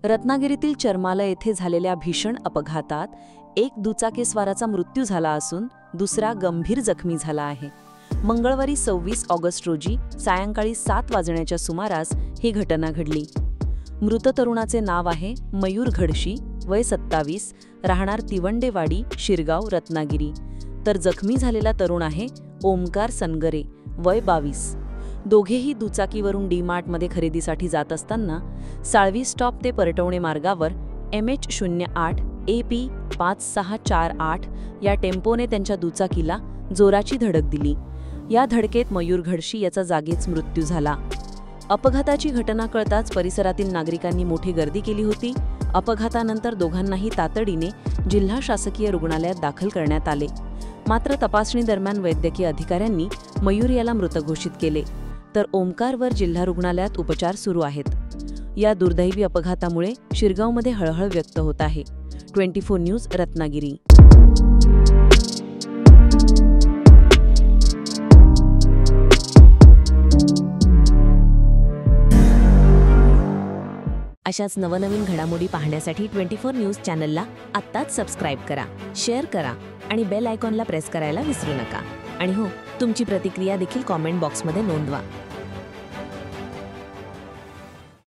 रत्नागिरीतील चरमाला येथे झालेल्या भीषण अपघातात एक दुचाकीस्वाराचा मृत्यू झाला असून दुसरा गंभीर जखमी झाला आहे. मंगळवारी 26 ऑगस्ट रोजी सायंकाळी 7 वाजण्याच्या सुमारास ही घटना घडली. मृत तरुणाचे नाव आहे मयूर घडशी, वय 27, राहणार तिवंडेवाडी, शिरगाव, रत्नागिरी. तर जखमी झालेला तरुण आहे ओमकार सनगरे, वय 22. दोघेही दुचाकीवरून डी-मार्टमध्ये खरेदीसाठी जात असताना साळवी स्टॉप ते परटवणे मार्गावर MH08 AP 5648 या टेम्पोने त्यांच्या दुचाकीला जोराची धडक दिली. या धडकेत मयूर घडशी याचा जागीच मृत्यू झाला. अपघाताची घटना कळताच परिसरातील नागरिकांनी मोठी गर्दी केली होती. अपघातानंतर दोघांनाही तातडीने जिल्हा शासकीय रुग्णालयात दाखल करण्यात आले. मात्र तपासणी दरम्यान वैद्यकीय अधिकाऱ्यांनी मयूर याला मृत घोषित केले, तर ओमकारवर जिल्हा रुग्णालयात उपचार सुरू आहेत. या दुर्दैवी अपघातामुळे शिरगावमध्ये हळहळ व्यक्त होत आहे. 24 न्यूज, रत्नागिरी. अशाच नवनवीन घडामोडी पाहण्यासाठी 24 न्यूज चॅनलला आत्ताच सबस्क्राईब करा, शेअर करा आणि बेल आयकॉनला प्रेस करायला विसरू नका. आणि हो, तुमची प्रतिक्रिया देखील कॉमेंट बॉक्समध्ये नोंदवा.